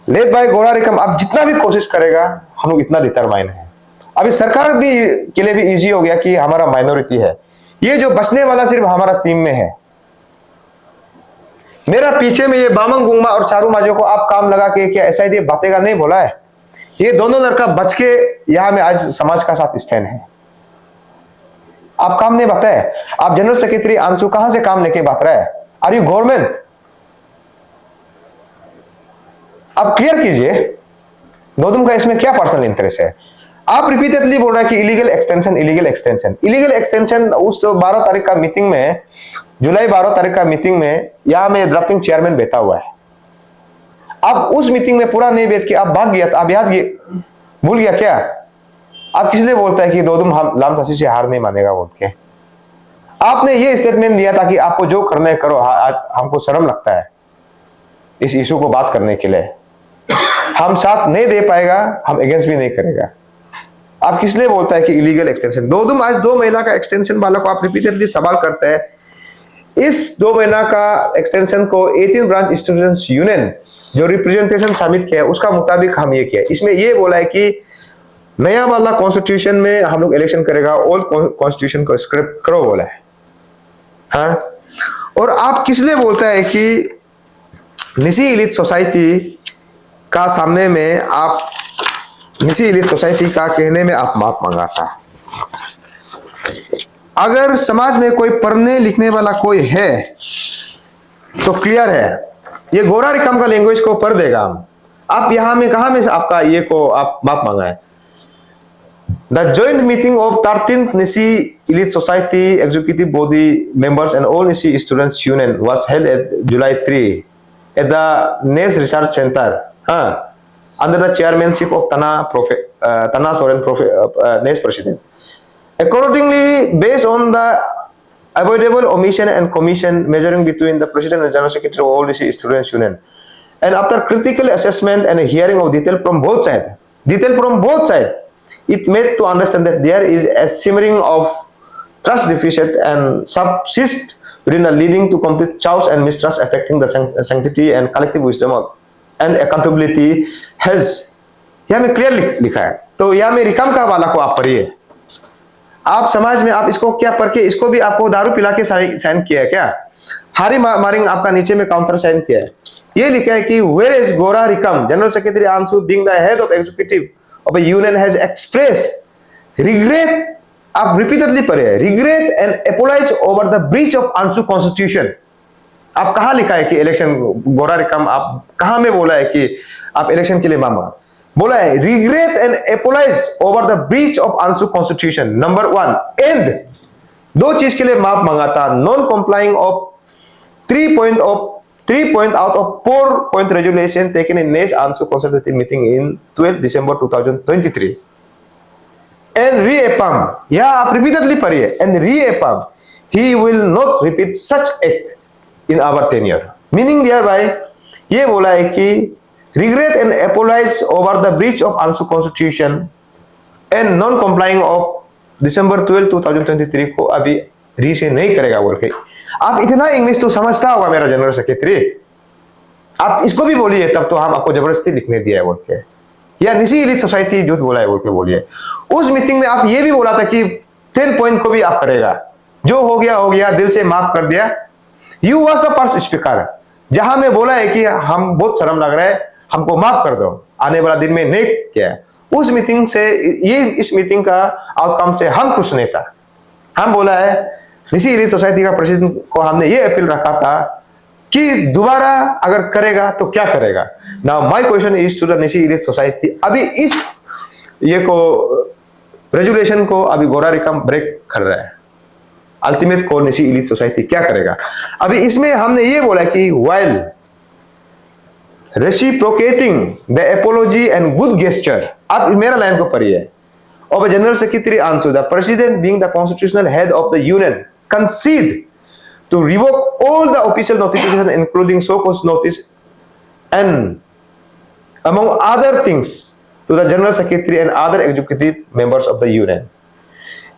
लेड बाय गोरा रिकम आप जितना भी कोशिश करेगा, हम लोग इतना डिटरमाइन है। अभी सरकार भी के लिए भी इजी हो गया कि हमारा माइनॉरिटी है, ये जो बचने वाला सिर्फ हमारा टीम में है। मेरा पीछे में ये बामंग गुंगमा और चारू माजो को आप काम लगा के क्या एसआईडी बातेगा नहीं बोला है? ये दोनों लड़का बच के यहां में आज समाज का साथ स्टैंड है। आप काम नहीं बताए। आप जनरल सेक्रेटरी आंसू कहां से काम लेके बात रहा है? Are you government? आप क्लियर कीजिए, गौतम का इसमें क्या पर्सनल इंटरेस्ट है? आप रिपीटेडली बोल रहे हैं कि illegal extension, illegal extension, illegal extension. उस 12 तारीख का मीटिंग में, जुलाई 12 तारीख का मीटिंग में यहां में ड्राफ्टिंग चेयरमैन बैठा हुआ है। आप उस मीटिंग में पूरा नहीं बैठ के आप भाग गया, आप याद भूल गया क्या? आप किस लिए बोलता है कि दोदुम हम लाम तसी से हार नहीं मानेगा बोल के? आपने ये स्टेटमेंट दिया था कि आपको जो करना है करो। आज हमको शर्म लगता है इस इशू को बात करने के लिए। हम साथ नहीं दे पाएगा, हम अगेंस्ट भी नहीं करेगा। आप किस लिए बोलता है कि इलीगल एक्सटेंशन? दोदुम आज 2 महीना का एक्सटेंशन वाला को आप रिपीटेडली सवाल करते हैं। इस 2 महीना का एक्सटेंशन को 18 ब्रांच स्टूडेंट्स यूनियन जो रिप्रेजेंटेशन सबमिट किया उसका मुताबिक हम ये किया। इसमें ये बोला है कि नया वाला कॉन्स्टिट्यूशन में हम लोग इलेक्शन करेगा, ओल्ड कॉन्स्टिट्यूशन को स्क्रैप करो बोला है। हाँ, और आप किस लिए बोलता है कि निसी इलीट सोसाइटी का सामने में आप, निसी इलीट सोसाइटी का कहने में आप माफ मांगा था? अगर समाज में कोई पढ़ने लिखने वाला कोई है तो क्लियर है, ये गोरा रिकम का लैंग्वेज को पढ़ देगा हम। आप यहां में कहा में आपका ये को आप माफ मांगा है? The joint meeting of 13th Nisi Elite Society Executive Body members and all Nisi Students Union was held at July 3 at the NES Research Center under the chairmanship of Tana Soren, NES President. Accordingly, based on the avoidable omission and commission measuring between the President and General Secretary of all Nisi Students Union, and after critical assessment and a hearing of detail from both sides, it made to understand that there is a simmering of trust deficit and subsist within the leading to complete chaos and mistrust affecting the sanctity and collective wisdom and accountability has, यहाँ में clear लिखा है। तो यहाँ में रिकम का वाला को आप पढ़िए। आप समाज में आप इसको क्या पढ़ के, इसको भी आपको दारू पिला के साइन किया है क्या? हारी मारिंग आपका नीचे में काउंटर साइन किया है। ये लिखा है कि वेयर इज गोरा रिकम, जनरल सेक्रेटरी आंसू being the head of executive of a union has expressed regret, आप repeatedly पढ़े, regret and apologize over the breach of Ansu constitution। आप कहाँ लिखा है कि इलेक्शन गोरा रिकम, आप कहाँ में बोला है कि आप इलेक्शन के लिए मांगा? बोला है regret and apologize over the breach of Ansu constitution number 1 and 2 चीज के लिए माफ मांगा था, non complying of 3 point out of 4 point resolution taken in NES Ansu consultative meeting in 12 December 2023 and reaffirm, yeah आप repeatedly पढ़िए, and reaffirm he will not repeat such act in our tenure, meaning thereby ये बोला है कि regret and apologize over the breach of Ansu constitution and non complying of December 12 2023 को अभी री से नहीं करेगा बोल के। आप इतना इंग्लिश तो समझता होगा मेरा जनरल सेक्रेटरी, आप इसको भी बोलिए, तब तो हम आपको जबरदस्ती लिखने दिया है बोल के। या निसी एलिट सोसाइटी झूठ बोला है बोल के बोलिए। उस मीटिंग में आप ये भी बोला था कि 10 पॉइंट को भी आप करेगा, जो हो गया, दिल से माफ कर दिया। You was the first speaker जहां में बोला है कि हम बहुत शर्म लग रहा है, हमको माफ कर दो, आने वाला दिन में नहीं किया। उस मीटिंग से इस मीटिंग का आउटकम से हम खुश नहीं था। हम बोला है निसी एलिट सोसाइटी का प्रेसिडेंट को हमने ये अपील रखा था कि दोबारा अगर करेगा तो क्या करेगा। Now my question is to the Nyishi elite society, अभी इस ये को रेजुलेशन को अभी गोरा रिकम ब्रेक कर रहा है, अल्टीमेट को निसी एलिट सोसाइटी क्या करेगा। अभी इसमें हमने ये बोला कि while reciprocating the apology and good gesture, आप मेरा लाइन को पढ़िए, of a general secretary answer, the president being the constitutional head of the union concede to revoke all the official notification including so-called notice and among other things to the general secretary and other executive members of the union.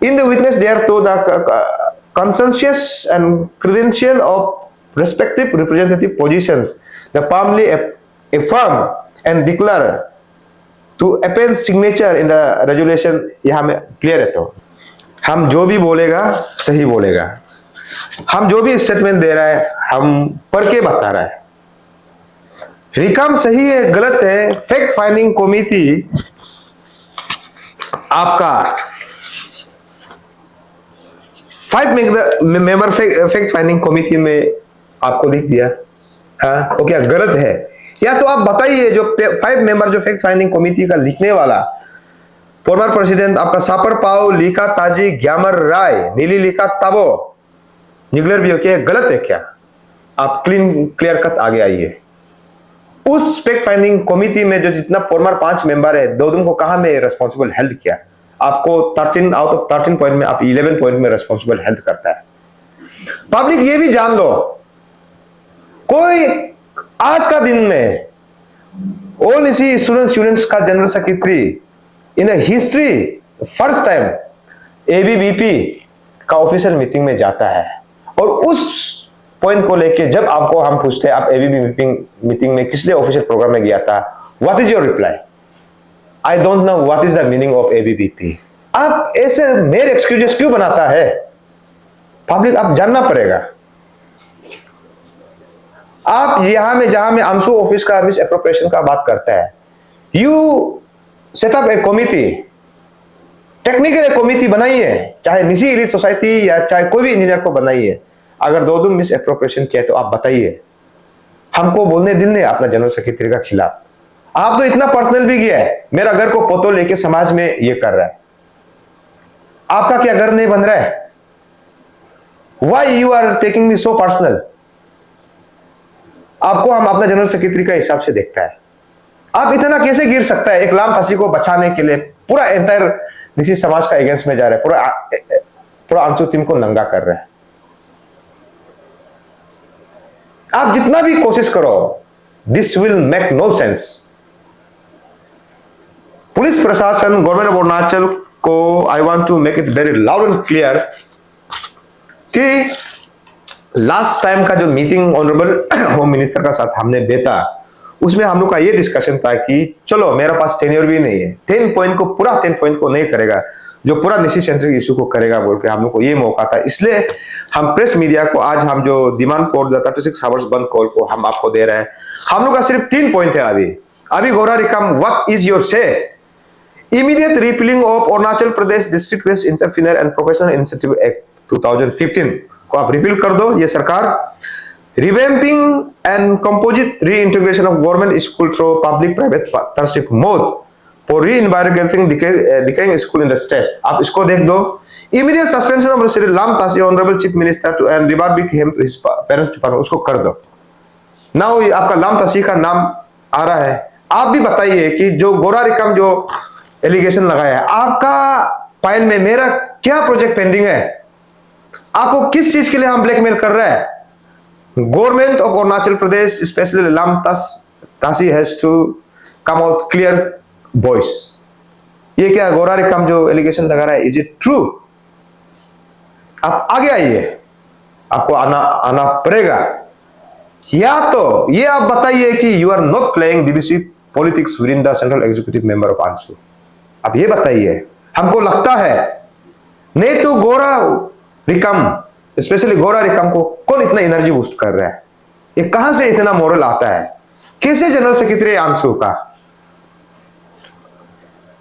In the witness thereto, the conscientious and credential of respective representative positions, the firmly affirm and declare to append signature in the resolution। यहां में clear है, तो हम जो भी बोलेगा सही बोलेगा, हम जो भी स्टेटमेंट दे रहा है हम पढ़ के बता रहा है। रिकम सही है गलत है, फैक्ट फाइंडिंग कमिटी आपका 5 मेंबर फैक्ट फाइंडिंग कमिटी में आपको लिख दिया, हाँ वो क्या गलत है, या तो आप बताइए जो 5 मेंबर जो फैक्ट फाइंडिंग कमिटी का लिखने वाला फॉर्मर प्रेसिडेंट आपका सापर पाओ लिखा ताजी ग्यामर राय नीली लिखा ताबो निगलर भी क्या गलत है क्या, आप क्लियर कट आगे आइए। उस फैक्ट फाइंडिंग कमिटी में जो जितना फॉर्मर 5 मेंबर है, दो को कहां में रेस्पॉन्सिबल हेल्ड किया, आपको 13 आउट ऑफ 13 पॉइंट में आप 11 पॉइंट में रेस्पॉन्सिबल हेल्ड करता है। पब्लिक ये भी जान लो, कोई आज का दिन में ऑल इसी स्टूडेंट्स का general secretary in history first time ABVP का ऑफिशियल मीटिंग में जाता है, और उस पॉइंट को लेके जब आपको हम पूछते हैं आप एबीवीपी मीटिंग में किस लिए ऑफिशियल प्रोग्राम में गया था, what is your reply, I don't know what is the meaning of ABVP. आप ऐसे मेरे एक्सक्यूजेस क्यों बनाता है, पब्लिक आप जानना पड़ेगा। आप यहां में जहां में अंशु ऑफिस का मिस एप्रोप्रिएशन का बात करता है, you set up A committee, technical committee बनाइए, चाहे निजी एलिट सोसाइटी या चाहे कोई भी इंजीनियर को बनाइए। अगर दो मिस एप्रोप्रिएशन किया तो आप बताइए, हमको बोलने दिल नहीं अपना जनरल सेक्रेटरी का खिलाफ। आप तो इतना पर्सनल भी गया है, मेरा घर को पोतो लेके समाज में ये कर रहा है, आपका क्या घर नहीं बन रहा है, why you are taking me so personal. आपको हम अपना जनरल सेक्रेटरी का हिसाब से देखता है, आप इतना कैसे गिर सकता है, एक लाम तासी को बचाने के लिए पूरा एंटायर निजी समाज का अगेंस्ट में जा रहा है, पूरा अंशु टीम को नंगा कर रहा है। आप जितना भी कोशिश करो, this will make no sense. Police प्रशासन गवर्नमेंट ऑफ अरुणाचल को I want to make it very loud and clear कि लास्ट टाइम का जो मीटिंग ऑनरेबल होम मिनिस्टर का साथ हमने बेटा, उसमें हम लोग का ये डिस्कशन था कि चलो मेरा पास टेन्योर भी नहीं है, 10 पॉइंट को पूरा 10 पॉइंट को नहीं करेगा, जो पूरा निशी सेंट्रिक इशू को करेगा बोल के हम लोग को ये मौका था। इसलिए हम प्रेस मीडिया को आज हम जो डिमांड फॉर द 36 आवर्स बंद कॉल को हम आपको दे रहे हैं। हम लोग का सिर्फ 3 पॉइंट है अभी Gora Rikam, what is your say, immediate repealing of Arunachal Pradesh district based interference and professional initiative act 2015 को आप रिपील कर दो, ये सरकार। Revamping and composite reintegration of government school through public private partnership mode for reinvigorating decaying school in the state, आप इसको देख दो। Immediate suspension of Shri Lam Tashi honourable chief minister to and रिबार्बिक him to his parents department, उसको कर दो। Now आपका लाम तासी का नाम आ रहा है, आप भी बताइए कि जो गोरा रिकम जो एलिगेशन लगाया है, आपका फाइल में मेरा क्या प्रोजेक्ट पेंडिंग है, आपको किस चीज के लिए हम ब्लैकमेल कर रहे हैं। Government of Arunachal Pradesh specially Lam Tashi has to come out clear voice. ये क्या गोरा रिकम जो एलिगेशन लगा रहा है, इज इट ट्रू? आप आगे आइए, आपको आना पड़ेगा, या तो ये आप बताइए कि you are not playing BBC politics within the central executive member of आंसू? अब ये बताइए, हमको लगता है नहीं तो गोरा रिकम, स्पेशली गोरा रिकम को कौन इतना एनर्जी बूस्ट कर रहा है? ये कहां से इतना मोरल आता है? कैसे जनरल सेक्रेटरी आंसू का?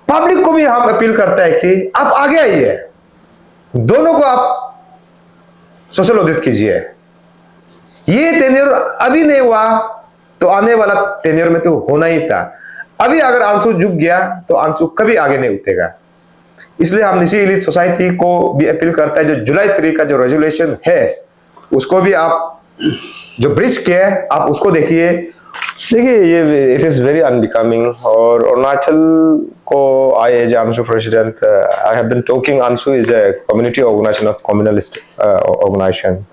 पब्लिक को भी हम अपील करता है कि आप आगे आइए, दोनों को आप सोशल ऑडिट कीजिए। ये टेन्योर अभी नहीं हुआ तो आने वाला टेन्योर में तो होना ही था। अभी अगर आंसू झुक गया तो आंसू कभी आगे नहीं उठेगा। इसलिए हम निसी एलीट सोसाइटी को भी अपील करता है, जो जुलाई 3 का जो रेजोल्यूशन है उसको भी आप जो ब्रिज किया है आप उसको देखिए। ये इट इज वेरी अनबिकमिंग। और अरुणाचल को I as ANSU president, I have been talking, ANSU is a community organisation of communalist organisation,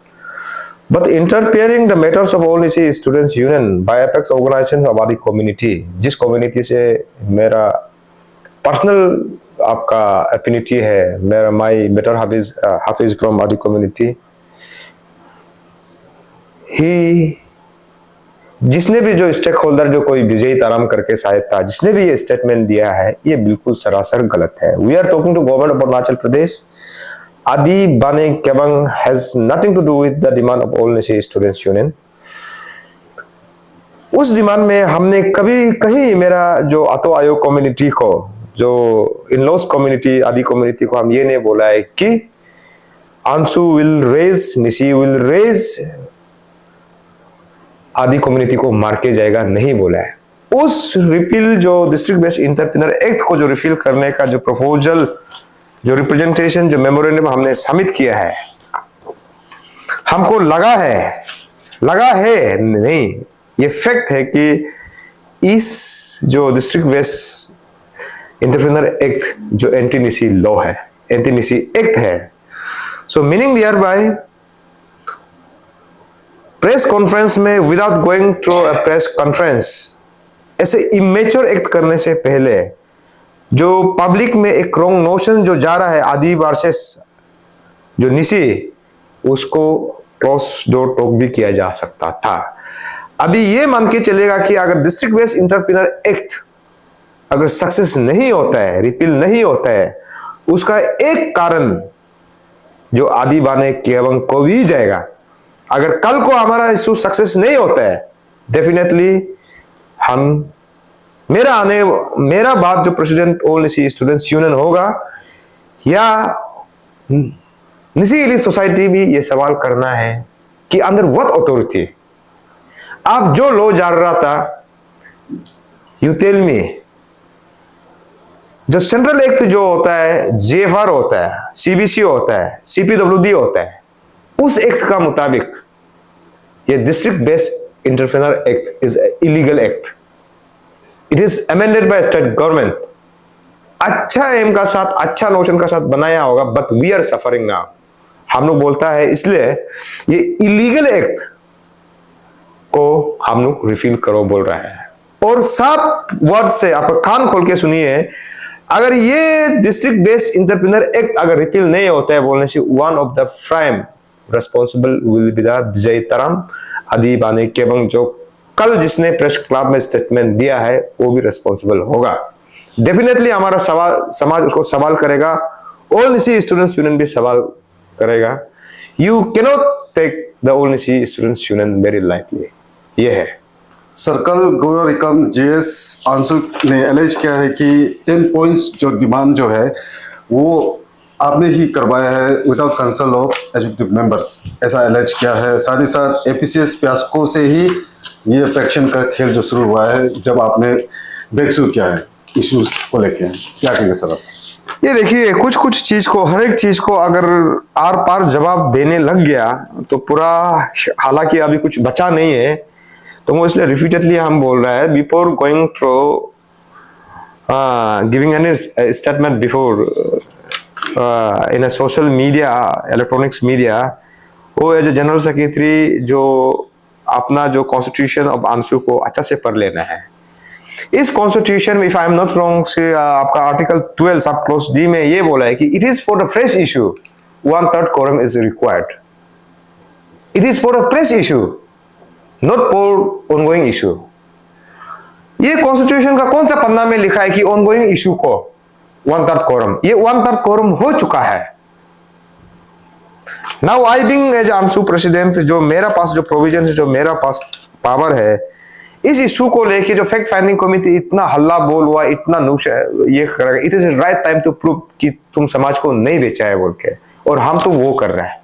but interfering the matters of all Nisi students union by apex organizations of आदि community, जिस community से मेरा personal आपका affinity है, मेरा my better Hafiz from आदि community, ही जिसने भी जो स्टेक होल्डर जो कोई विजयी ताराम करके शायद था, जिसने भी ये स्टेटमेंट दिया है, ये बिल्कुल सरासर गलत है। We are talking to government of Arunachal Pradesh. Adi Bane Kebang has nothing to do with the demand of all Nisi Students Union. उस डिमांड में हमने कभी कहीं मेरा जो आतो आयोग कम्युनिटी को, जो इन-लॉज कम्युनिटी, आदि कम्युनिटी को हम ये नहीं बोला है कि आंसू विल रेज, निसी विल रेज, आदि कम्युनिटी को मार के जाएगा, नहीं बोला है। उस रिपील जो डिस्ट्रिक्ट बेस्ड इंटरप्रेन्योर एक्ट को जो रिफिल करने का जो प्रपोजल, जो रिप्रेजेंटेशन, जो मेमोरेंडम हमने सबमिट किया है, हमको लगा है नहीं, ये फैक्ट है कि इस जो डिस्ट्रिक्ट बेस्ड इंटरप्रेन्योर एक्ट जो एंटी निसी लॉ है, एंटी निसी एक्ट है, so meaning dear by press conference में without going through a press conference, ऐसे इमेच्योर एक्ट करने से पहले जो पब्लिक में एक रॉन्ग नोशन जो जा रहा है आदि वर्सेस जो निसी, उसको क्रॉस डोर टॉक भी किया जा सकता था। अभी ये मान के चलेगा कि अगर डिस्ट्रिक्ट बेस्ड इंटरप्रेन्योर एक्ट अगर सक्सेस नहीं होता है, रिपील नहीं होता है, उसका एक कारण जो आदि बाने केवंग को भी जाएगा। अगर कल को हमारा इशू सक्सेस नहीं होता है, डेफिनेटली हम मेरा बात जो प्रेसिडेंट ऑल निसी स्टूडेंट्स यूनियन होगा या निसी एलीट सोसाइटी भी ये सवाल करना है कि अंडर व्हाट अथॉरिटी आप जो लॉ जा रहा था, यू टेल मी, जो सेंट्रल एक्ट जो होता है, जेएफआर होता है, सीबीसी होता है, सीपीडब्ल्यूडी होता है, उस एक्ट का मुताबिक ये district based entrepreneur act is illegal act. It is amended by state government. अच्छा एम का साथ, अच्छा नोशन का साथ बनाया होगा, but we are suffering now. हम लोग बोलता है, इसलिए ये इलीगल एक्ट को हम लोग रिफिल करो बोल रहा है। और साफ वर्ड से आप कान खोल के सुनिए, अगर ये डिस्ट्रिक्ट बेस्ड इंटरप्रेन्योर एक्ट अगर रिपील नहीं होता है बोलने से, one of the prime responsible will be the Vijay Taram आदि बाने केबंग, जो कल जिसने प्रेस क्लब में स्टेटमेंट दिया है वो भी रेस्पॉन्सिबल होगा। डेफिनेटली हमारा समाज उसको सवाल करेगा, ऑल निसी स्टूडेंट्स यूनियन भी सवाल करेगा। You cannot take the all निसी students union very lightly. ये है सर्कल गौरव रिकम जेएस आंसू ने एलेज किया है कि 10 पॉइंट्स जो डिमांड जो है वो आपने ही करवाया है without consult of executive members, ऐसा एलेज किया है। साथ ही साथ एपीसीएस प्यास्को से ही ये फैक्शन का खेल जो शुरू हुआ है जब आपने ब्रेकथ्रू किया है इश्यूज को लेके, क्या कहेंगे सर आप? ये देखिए, कुछ चीज को, हर एक चीज को अगर आर पार जवाब देने लग गया तो पूरा, हालांकि अभी कुछ बचा नहीं है, तो वो इसलिए रिपीटेडली हम बोल रहा है before going through giving any statement before in a social media, electronics media, वो एज ए जनरल सेक्रेटरी जो अपना जो कॉन्स्टिट्यूशन ऑफ आंसू को अच्छा से पढ़ लेना है। इस कॉन्स्टिट्यूशन में, if I am not wrong, से आपका आर्टिकल 12 सब क्लोज डी में ये बोला है कि it is for the fresh issue 1/3 quorum is required. It is for a fresh issue, not for ongoing issue. ये कॉन्स्टिट्यूशन का कौन सा पन्ना में लिखा है कि ऑनगोइंग इशू को 1/3 कोरम, ये 1/3 कोरम हो चुका है। Now I being as ANSU president, जो मेरा पास जो प्रोविजन है, जो मेरा पास पावर है, इस इशू को लेके जो फैक्ट फाइंडिंग कमिटी इतना हल्ला बोल हुआ, इतना नुश ये करेगा, it is right time to prove कि तुम समाज को नहीं बेचा है बोल के, और हम तो वो कर रहे हैं,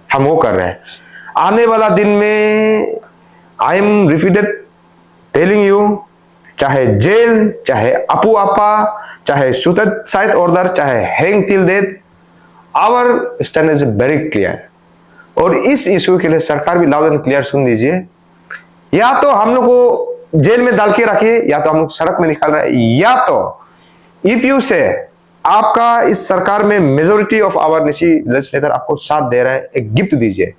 हम वो कर रहे हैं। आने वाला दिन में I am repeated telling you, चाहे जेल, चाहे अपू आपा, चाहे सुसाइड ऑर्डर, चाहे hang till death, our stand is very clear. और इस इशू के लिए सरकार भी लाउड एंड क्लियर सुन लीजिए, या तो हम लोग को जेल में डाल के रखिए, या तो हम लोग सड़क में निकाल रहे हैं, या तो इफ यू से आपका इस सरकार में majority of our Nyishi legislator आपको साथ दे रहा है, एक गिफ्ट दीजिए,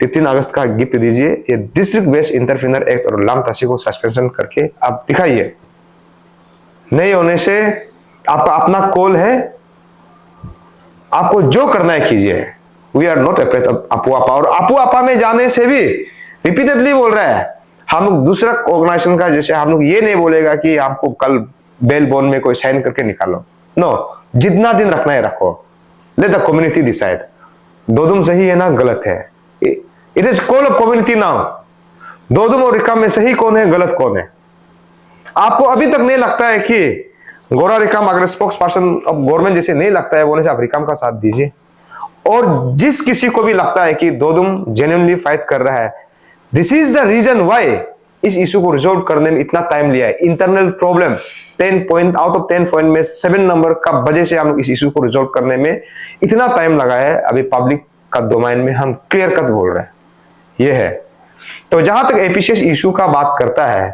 15 अगस्त का गिफ्ट दीजिए, ये डिस्ट्रिक्ट बेस्ड इंटरफेनर एक्ट और लाम ताशी को सस्पेंशन करके आप दिखाइए। नहीं होने से आपका अपना कॉल है, आपको जो करना है कीजिए। We are not afraid of अपू आपा, और अपू आपा में जाने से भी रिपीटेडली बोल रहा है, हम लोग दूसरा ऑर्गेनाइजेशन का जैसे हम लोग ये नहीं बोलेगा कि आपको कल बेल बॉन्ड में कोई साइन करके निकालो, नो, जितना दिन रखना है रखो, let the community decide. Dodum सही है ना गलत है, it is call of community now. Dodum और रिकाम में सही कौन है, गलत कौन है? आपको अभी तक नहीं लगता है कि गोरा रिकाम अगर स्पोक्स पर्सन ऑफ गवर्नमेंट जैसे नहीं लगता है बोलने से आप रिकाम का साथ दीजिए। और जिस किसी को भी लगता है कि दोदुम जेन्युइनली फाइट कर रहा है, this is the reason why इस इशू को रिजोल्व करने में इतना टाइम लिया है। Internal problem 10 point out of 10 point में 7 नंबर का वजह से हम इस इशू को रिजोल्व करने में इतना टाइम लगा है। अभी पब्लिक का डोमेन में हम क्लियर कट बोल रहे हैं, ये है। तो जहां तक एपीसीएस इशू का बात करता है,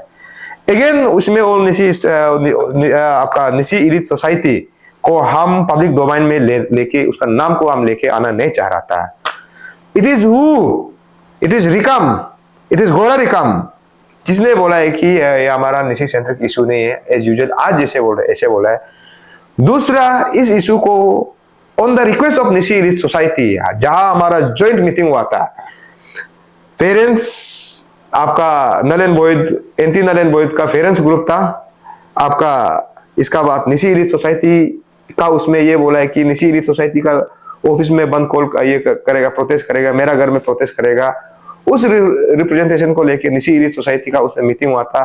अगेन उसमें वो आपका निसी एलीट सोसाइटी को हम पब्लिक डोमेन में लेके उसका नाम को हम लेके आना नहीं चाह रहा था। It is who, it is रिकम, इट इज गोरा रिकम जिसने बोला है कि ये हमारा निशी सेंट्रिक इशू नहीं है, एज यूजुअल आज जैसे बोल रहे ऐसे बोला है। दूसरा, इस इशू को on the request of Nishi elite society, जहां हमारा ज्वाइंट मीटिंग हुआ था, पेरेंट्स आपका नलन बोयड, एंटी नलन बोयड का पेरेंट्स ग्रुप था आपका, इसका बात निशी एलीट सोसाइटी का उसमें ये बोला है कि निशी एलीट सोसाइटी का ऑफिस में बंद कॉल ये करेगा, प्रोटेस्ट करेगा, मेरा घर में प्रोटेस्ट करेगा। उस रिप्रेजेंटेशन को लेके निशी एलीट सोसाइटी का उसमें मीटिंग हुआ था।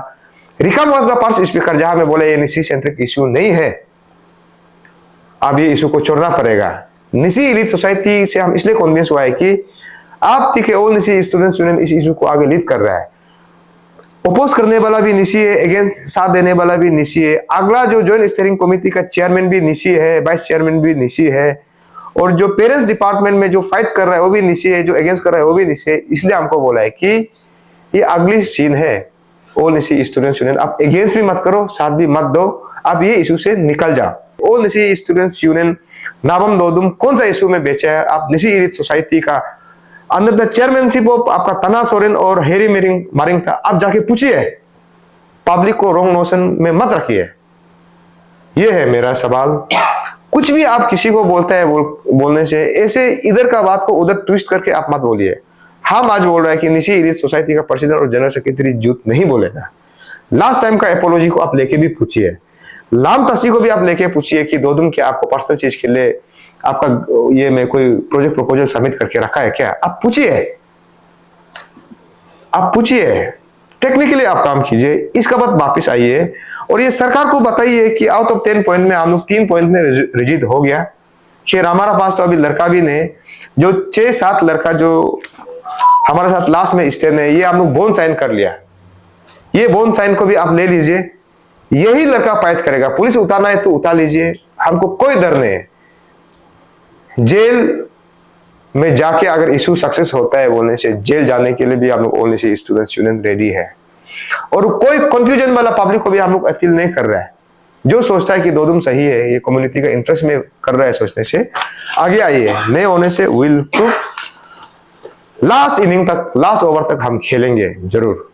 रिकम वाज द फर्स्ट स्पीकर जहां में बोले ये निशी सेंट्रिक इशू नहीं है, अब ये इशू को छोड़ना पड़ेगा। निशी एलीट सोसाइटी से हम इसलिए कन्विंस हुआ है कि आप ठीक है, ऑल निशी स्टूडेंट्स यूनियन इस इशू को आगे लीड कर रहा है, ओपोज करने वाला भी निशी है, अगेंस्ट साथ देने वाला भी निशी है। अगला जो ज्वाइंट स्टीयरिंग कमेटी का चेयरमैन भी निशी है, वाइस चेयरमैन भी निशी है, और जो पेरेंट्स डिपार्टमेंट में जो फाइट कर रहा है वो भी निशी है, जो अगेंस्ट कर रहा है वो भी निशी है। इसलिए हमको बोला है कि ये अगली सीन है, ऑल निशी स्टूडेंट्स यूनियन आप अगेंस्ट भी मत करो, साथ भी मत दो, आप ये इशू से निकल जाओ। All Nyishi students union Nabam Dodum कौन सा इशू में बेचा है, आप निशी एलीट सोसाइटी का अंडर द चेयरमैनशिप ऑफ आपका तना सोरेन और हेरी मारिंग था, आप जाके पूछिए, पब्लिक को रॉन्ग नोशन में मत रखिए। ये है मेरा सवाल। कुछ भी आप किसी को बोलते हैं बोलने से ऐसे इधर का बात को उधर ट्विस्ट करके आप मत बोलिए। हम आज बोल रहे हैं कि निशी एलीट सोसाइटी का प्रेसिडेंट और जनरल सेक्रेटरी झूठ नहीं बोलेगा। लास्ट टाइम का एपोलॉजी को आप लेके भी पूछिए, लाम तसी को भी आप लेके पूछिए कि दोदुम क्या आपको पर्सनल चीज के लिए आपका ये में कोई प्रोजेक्ट प्रपोजल सबमिट करके रखा है क्या, आप पूछिए, आप पूछिए, टेक्निकली आप काम कीजिए। इसका बाद वापिस आइए और ये सरकार को बताइए कि आउट ऑफ 10 पॉइंट में हम लोग 3 पॉइंट में रिजिड हो गया। शेर हमारा पास तो अभी लड़का भी नहीं, जो 6-7 लड़का जो हमारे साथ लास्ट में स्टैंड है, ये हम लोग बोन साइन कर लिया। ये बोन साइन को भी आप ले लीजिए, यही लड़का फाइट करेगा। पुलिस उतारना है तो उतार लीजिए, हमको कोई डर नहीं है। जेल में जाके अगर इशू सक्सेस होता है बोलने से, जेल जाने के लिए भी हम लोग only say students union ready है। और कोई कंफ्यूजन वाला पब्लिक को भी हम लोग अपील नहीं कर रहा है। जो सोचता है कि दोदुम सही है, ये कम्युनिटी का इंटरेस्ट में कर रहा है, सोचने से आगे आइए, नहीं होने से विल प्रूव लास्ट इनिंग तक, लास्ट ओवर तक हम खेलेंगे जरूर।